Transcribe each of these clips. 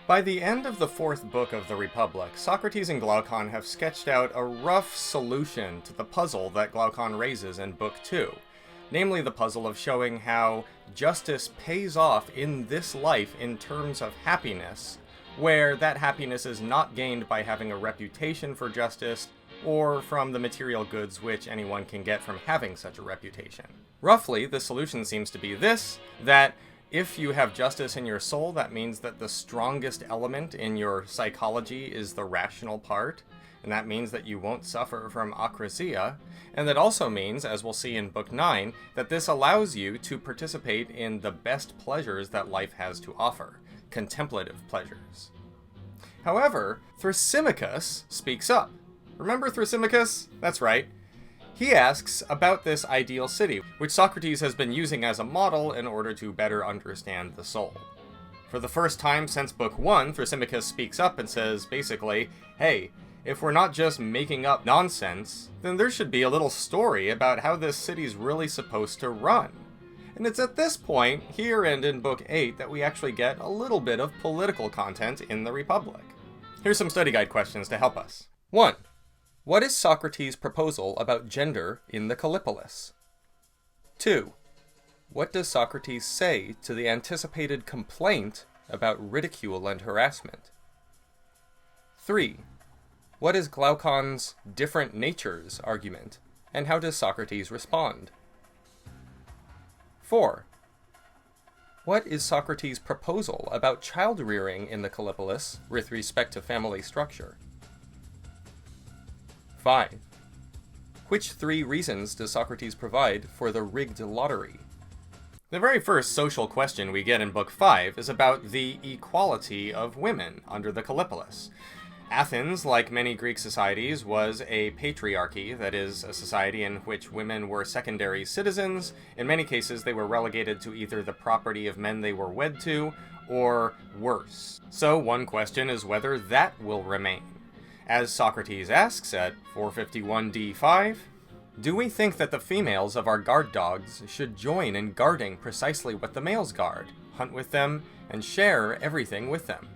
By the end of the fourth book of the Republic, Socrates and Glaucon have sketched out a rough solution to the puzzle that Glaucon raises in Book 2, namely the puzzle of showing how justice pays off in this life in terms of happiness, where that happiness is not gained by having a reputation for justice, or from the material goods which anyone can get from having such a reputation. Roughly, the solution seems to be this, that if you have justice in your soul, that means that the strongest element in your psychology is the rational part, and that means that you won't suffer from akrasia, and that also means, as we'll see in Book 9, that this allows you to participate in the best pleasures that life has to offer, contemplative pleasures. However, Thrasymachus speaks up. Remember Thrasymachus? That's right. He asks about this ideal city, which Socrates has been using as a model in order to better understand the soul. For the first time since Book 1, Thrasymachus speaks up and says, basically, hey, if we're not just making up nonsense, then there should be a little story about how this city's really supposed to run. And it's at this point, here and in Book 8, that we actually get a little bit of political content in the Republic. Here's some study guide questions to help us. 1. What is Socrates' proposal about gender in the Kallipolis? 2. What does Socrates say to the anticipated complaint about ridicule and harassment? 3. What is Glaucon's different natures argument, and how does Socrates respond? 4. What is Socrates' proposal about child rearing in the Kallipolis with respect to family structure? 5. Which 3 reasons does Socrates provide for the rigged lottery? The very first social question we get in Book 5 is about the equality of women under the Kallipolis. Athens, like many Greek societies, was a patriarchy, that is, a society in which women were secondary citizens. In many cases, they were relegated to either the property of men they were wed to, or worse. So one question is whether that will remain. As Socrates asks at 451d5, do we think that the females of our guard dogs should join in guarding precisely what the males guard, hunt with them, and share everything with them?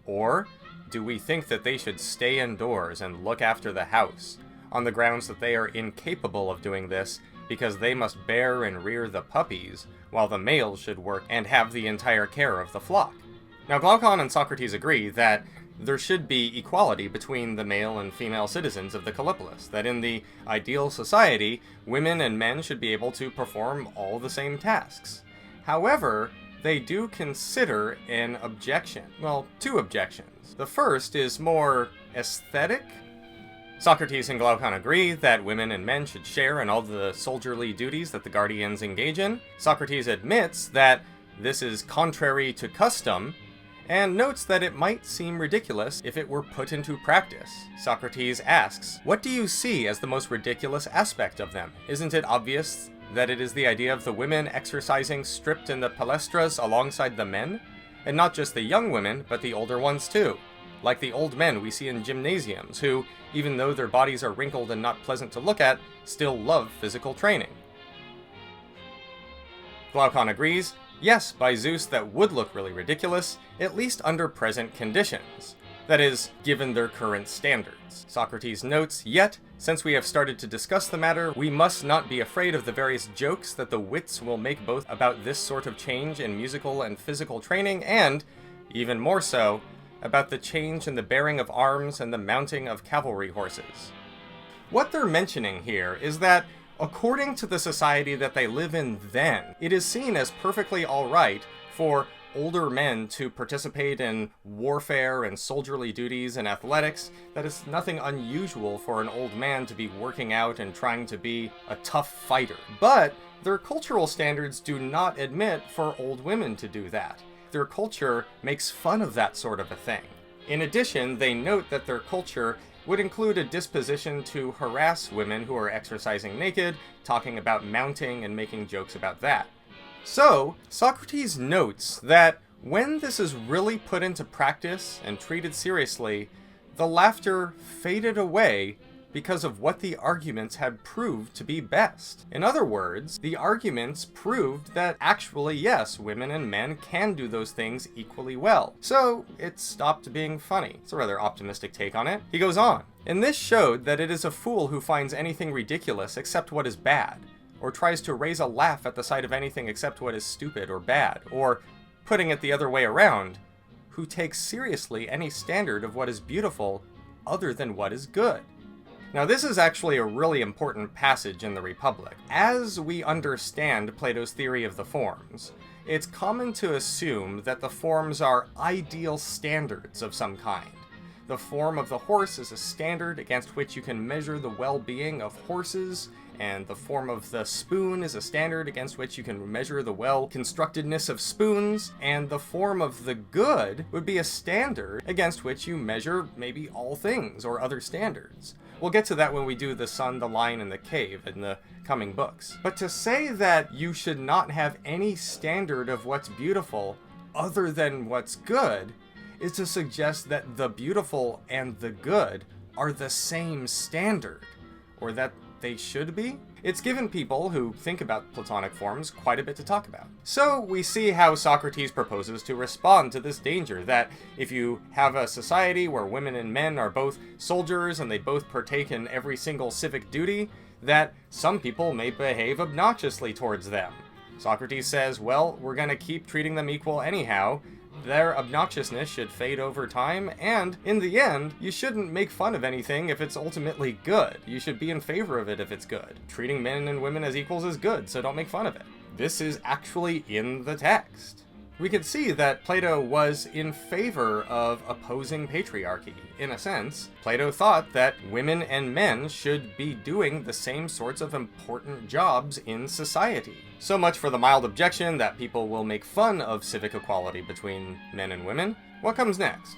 Or do we think that they should stay indoors and look after the house, on the grounds that they are incapable of doing this because they must bear and rear the puppies, while the males should work and have the entire care of the flock? Now, Glaucon and Socrates agree that there should be equality between the male and female citizens of the Kallipolis, that in the ideal society, women and men should be able to perform all the same tasks. However, they do consider an objection. Well, 2 objections. The first is more aesthetic. Socrates and Glaucon agree that women and men should share in all the soldierly duties that the guardians engage in. Socrates admits that this is contrary to custom, and notes that it might seem ridiculous if it were put into practice. Socrates asks, what do you see as the most ridiculous aspect of them? Isn't it obvious that it is the idea of the women exercising stripped in the palestras alongside the men? And not just the young women, but the older ones too. Like the old men we see in gymnasiums, who, even though their bodies are wrinkled and not pleasant to look at, still love physical training. Glaucon agrees, yes, by Zeus, that would look really ridiculous, at least under present conditions. That is, given their current standards. Socrates notes, yet, since we have started to discuss the matter, we must not be afraid of the various jokes that the wits will make both about this sort of change in musical and physical training, and, even more so, about the change in the bearing of arms and the mounting of cavalry horses. What they're mentioning here is that, according to the society that they live in then, it is seen as perfectly alright for older men to participate in warfare and soldierly duties and athletics, that is nothing unusual for an old man to be working out and trying to be a tough fighter. But their cultural standards do not admit for old women to do that. Their culture makes fun of that sort of a thing. In addition, they note that their culture would include a disposition to harass women who are exercising naked, talking about mounting and making jokes about that. So, Socrates notes that when this is really put into practice and treated seriously, the laughter faded away because of what the arguments had proved to be best. In other words, the arguments proved that actually, yes, women and men can do those things equally well. So it stopped being funny. It's a rather optimistic take on it. He goes on, and this showed that it is a fool who finds anything ridiculous except what is bad, or tries to raise a laugh at the sight of anything except what is stupid or bad, or, putting it the other way around, who takes seriously any standard of what is beautiful other than what is good. Now, this is actually a really important passage in the Republic. As we understand Plato's theory of the forms, it's common to assume that the forms are ideal standards of some kind. The form of the horse is a standard against which you can measure the well-being of horses, and the form of the spoon is a standard against which you can measure the well-constructedness of spoons, and the form of the good would be a standard against which you measure maybe all things or other standards. We'll get to that when we do the sun, the lion, and the cave in the coming books. But to say that you should not have any standard of what's beautiful other than what's good is to suggest that the beautiful and the good are the same standard, or that they should be. It's given people who think about Platonic forms quite a bit to talk about. So we see how Socrates proposes to respond to this danger, that if you have a society where women and men are both soldiers and they both partake in every single civic duty, that some people may behave obnoxiously towards them. Socrates says, well, we're going to keep treating them equal anyhow. Their obnoxiousness should fade over time, and in the end, you shouldn't make fun of anything if it's ultimately good. You should be in favor of it if it's good. Treating men and women as equals is good, so don't make fun of it. This is actually in the text. We can see that Plato was in favor of opposing patriarchy. In a sense, Plato thought that women and men should be doing the same sorts of important jobs in society. So much for the mild objection that people will make fun of civic equality between men and women. What comes next?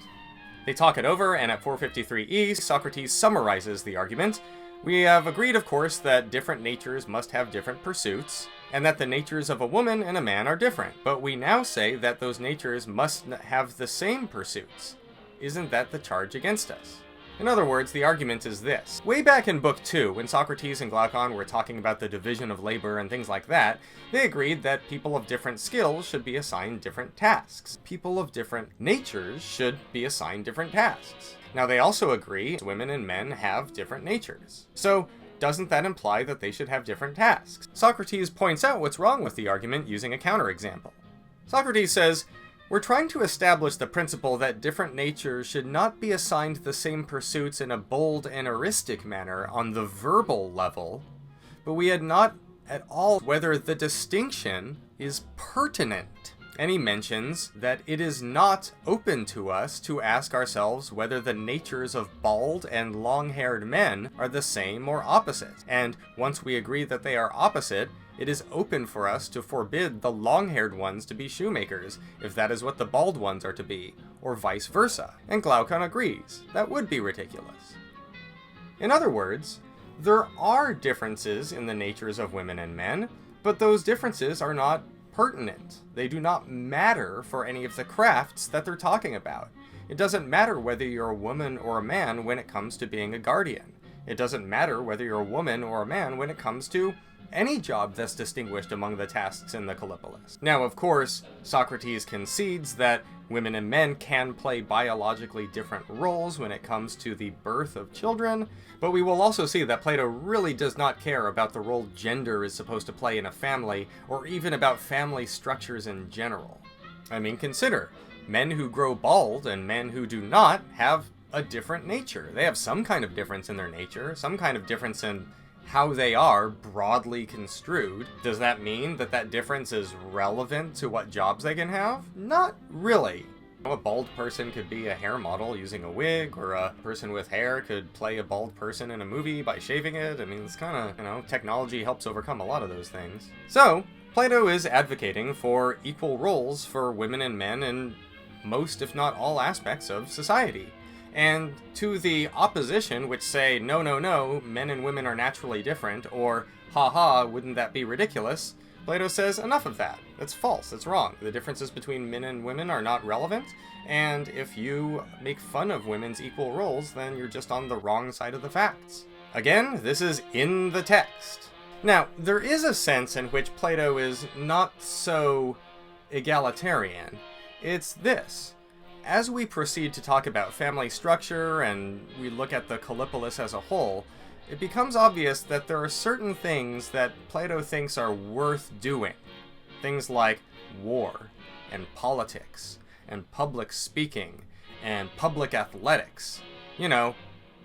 They talk it over, and at 453e, Socrates summarizes the argument. We have agreed, of course, that different natures must have different pursuits, and that the natures of a woman and a man are different. But we now say that those natures must have the same pursuits. Isn't that the charge against us? In other words, the argument is this. Way back in Book 2, when Socrates and Glaucon were talking about the division of labor and things like that, they agreed that people of different skills should be assigned different tasks. People of different natures should be assigned different tasks. Now, they also agree women and men have different natures. So, doesn't that imply that they should have different tasks? Socrates points out what's wrong with the argument using a counterexample. Socrates says, we're trying to establish the principle that different natures should not be assigned the same pursuits in a bold and eristic manner on the verbal level, but we had not at all whether the distinction is pertinent. And he mentions that it is not open to us to ask ourselves whether the natures of bald and long-haired men are the same or opposite. And once we agree that they are opposite, it is open for us to forbid the long-haired ones to be shoemakers, if that is what the bald ones are to be, or vice versa. And Glaucon agrees. That would be ridiculous. In other words, there are differences in the natures of women and men, but those differences are not pertinent. They do not matter for any of the crafts that they're talking about. It doesn't matter whether you're a woman or a man when it comes to being a guardian. It doesn't matter whether you're a woman or a man when it comes to any job that's distinguished among the tasks in the Kallipolis. Now, of course, Socrates concedes that women and men can play biologically different roles when it comes to the birth of children, but we will also see that Plato really does not care about the role gender is supposed to play in a family, or even about family structures in general. I mean, consider, men who grow bald and men who do not have a different nature. They have some kind of difference in their nature, some kind of difference in how they are broadly construed. Does that mean that that difference is relevant to what jobs they can have? Not really. A bald person could be a hair model using a wig, or a person with hair could play a bald person in a movie by shaving it. I mean, it's kind of, technology helps overcome a lot of those things. So, Plato is advocating for equal roles for women and men in most, if not all, aspects of society. And to the opposition, which say, no, no, no, men and women are naturally different, or, ha, wouldn't that be ridiculous? Plato says, enough of that. That's false. That's wrong. The differences between men and women are not relevant, and if you make fun of women's equal roles, then you're just on the wrong side of the facts. Again, this is in the text. Now, there is a sense in which Plato is not so egalitarian. It's this. As we proceed to talk about family structure and we look at the Kallipolis as a whole, it becomes obvious that there are certain things that Plato thinks are worth doing. Things like war, and politics, and public speaking, and public athletics. You know,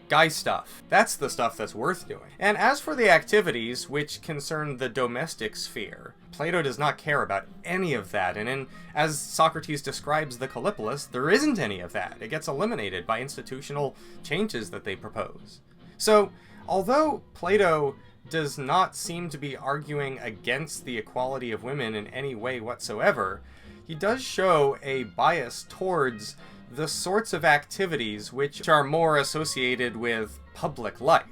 guy stuff. That's the stuff that's worth doing. And as for the activities which concern the domestic sphere, Plato does not care about any of that, and as Socrates describes the Kallipolis, there isn't any of that. It gets eliminated by institutional changes that they propose. So, although Plato does not seem to be arguing against the equality of women in any way whatsoever, he does show a bias towards the sorts of activities which are more associated with public life.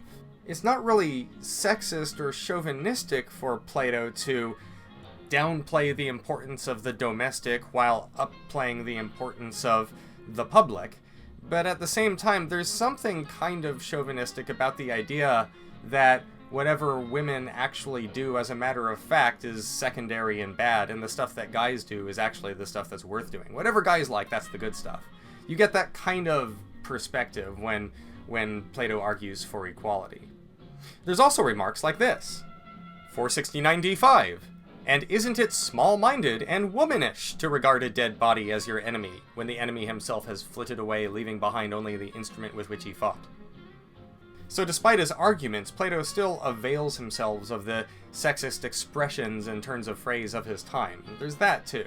It's not really sexist or chauvinistic for Plato to downplay the importance of the domestic while upplaying the importance of the public, but at the same time, there's something kind of chauvinistic about the idea that whatever women actually do as a matter of fact is secondary and bad, and the stuff that guys do is actually the stuff that's worth doing. Whatever guys like, that's the good stuff. You get that kind of perspective when Plato argues for equality. There's also remarks like this. 469 D5. And isn't it small-minded and womanish to regard a dead body as your enemy, when the enemy himself has flitted away, leaving behind only the instrument with which he fought? So despite his arguments, Plato still avails himself of the sexist expressions and turns of phrase of his time. There's that too.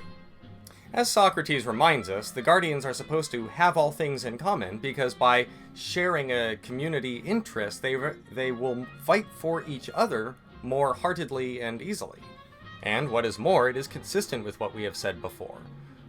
As Socrates reminds us, the guardians are supposed to have all things in common, because by sharing a community interest, they will fight for each other more heartedly and easily. And what is more, it is consistent with what we have said before.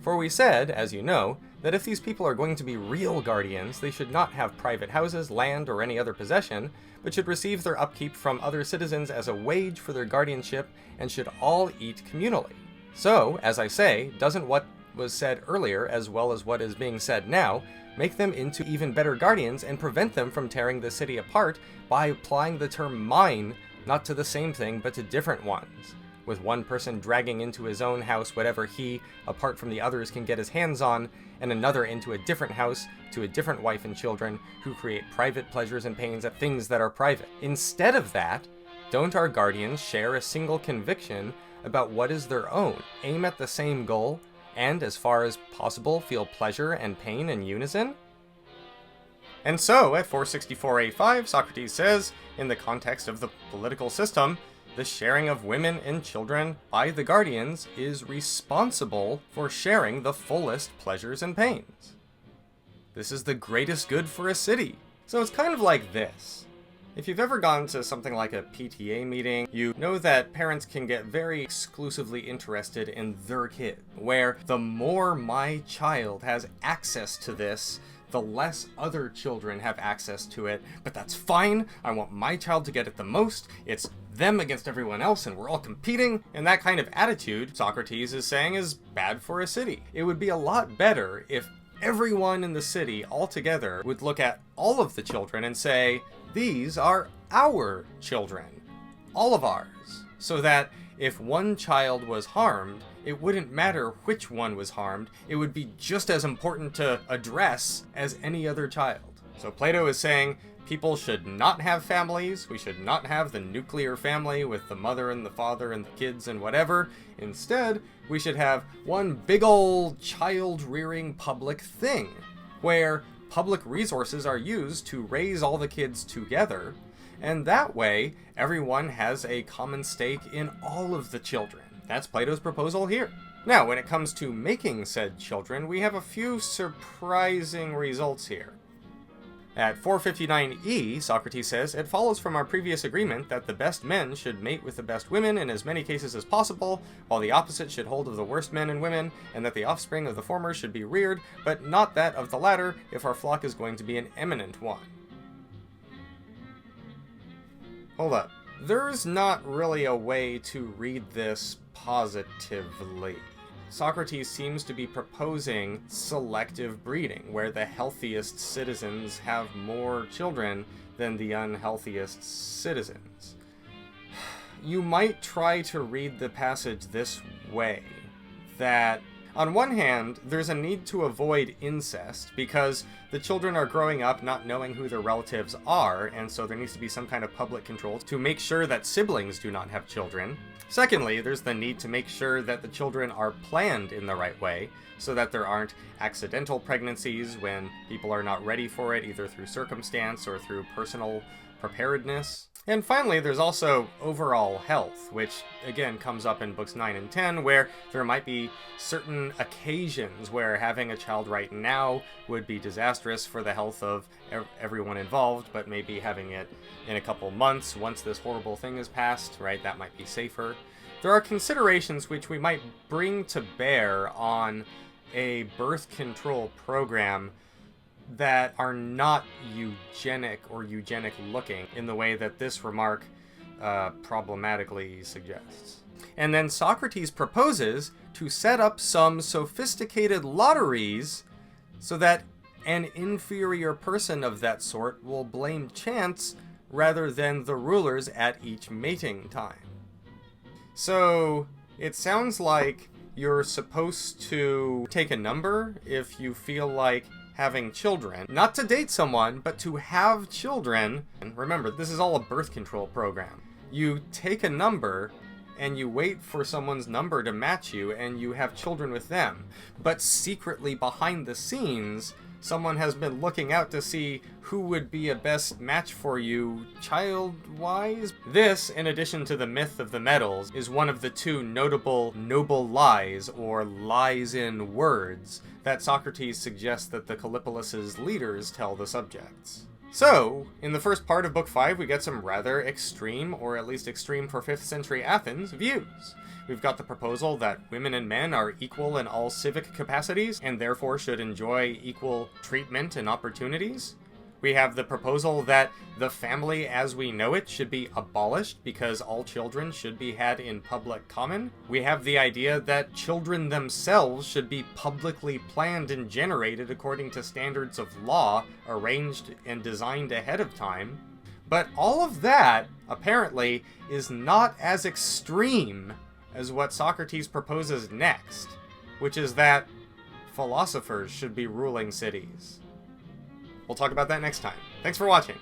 For we said, as you know, that if these people are going to be real guardians, they should not have private houses, land, or any other possession, but should receive their upkeep from other citizens as a wage for their guardianship, and should all eat communally. So, as I say, doesn't what was said earlier, as well as what is being said now, make them into even better guardians and prevent them from tearing the city apart by applying the term mine, not to the same thing, but to different ones, with one person dragging into his own house whatever he, apart from the others, can get his hands on, and another into a different house to a different wife and children, who create private pleasures and pains at things that are private. Instead of that, don't our guardians share a single conviction about what is their own, aim at the same goal, and, as far as possible, feel pleasure and pain in unison? And so, at 464a5, Socrates says, in the context of the political system, the sharing of women and children by the guardians is responsible for sharing the fullest pleasures and pains. This is the greatest good for a city. So it's kind of like this. If you've ever gone to something like a PTA meeting, you know that parents can get very exclusively interested in their kid, where the more my child has access to this, the less other children have access to it, but that's fine. I want my child to get it the most. It's them against everyone else, and we're all competing. And that kind of attitude, Socrates is saying, is bad for a city. It would be a lot better if everyone in the city altogether would look at all of the children and say, these are our children, all of ours, so that if one child was harmed, it wouldn't matter which one was harmed. It would be just as important to address as any other child. So Plato is saying people should not have families. We should not have the nuclear family with the mother and the father and the kids and whatever. Instead, we should have one big old child-rearing public thing, where public resources are used to raise all the kids together, and that way everyone has a common stake in all of the children. That's Plato's proposal here. Now, when it comes to making said children, we have a few surprising results here. At 459e, Socrates says, it follows from our previous agreement that the best men should mate with the best women in as many cases as possible, while the opposite should hold of the worst men and women, and that the offspring of the former should be reared, but not that of the latter, if our flock is going to be an eminent one. Hold up. There's not really a way to read this positively. Socrates seems to be proposing selective breeding, where the healthiest citizens have more children than the unhealthiest citizens. You might try to read the passage this way, that on one hand, there's a need to avoid incest because the children are growing up not knowing who their relatives are, and so there needs to be some kind of public control to make sure that siblings do not have children. Secondly, there's the need to make sure that the children are planned in the right way so that there aren't accidental pregnancies when people are not ready for it, either through circumstance or through personal preparedness. And finally, there's also overall health, which again comes up in books 9 and 10, where there might be certain occasions where having a child right now would be disastrous for the health of everyone involved, but maybe having it in a couple months, once this horrible thing is passed, right, that might be safer. There are considerations which we might bring to bear on a birth control program that are not eugenic or eugenic looking in the way that this remark problematically suggests. And then Socrates proposes to set up some sophisticated lotteries so that an inferior person of that sort will blame chance rather than the rulers at each mating time. So it sounds like you're supposed to take a number if you feel like having children. Not to date someone, but to have children. And remember, this is all a birth control program. You take a number and you wait for someone's number to match you and you have children with them. But secretly behind the scenes, someone has been looking out to see who would be a best match for you child-wise. This, in addition to the myth of the metals, is one of the two notable noble lies, or lies in words, that Socrates suggests that the Kallipolis' leaders tell the subjects. So, in the first part of Book 5, we get some rather extreme, or at least extreme for 5th century Athens, views. We've got the proposal that women and men are equal in all civic capacities, and therefore should enjoy equal treatment and opportunities. We have the proposal that the family as we know it should be abolished because all children should be had in public common. We have the idea that children themselves should be publicly planned and generated according to standards of law, arranged and designed ahead of time. But all of that, apparently, is not as extreme as what Socrates proposes next, which is that philosophers should be ruling cities. We'll talk about that next time. Thanks for watching.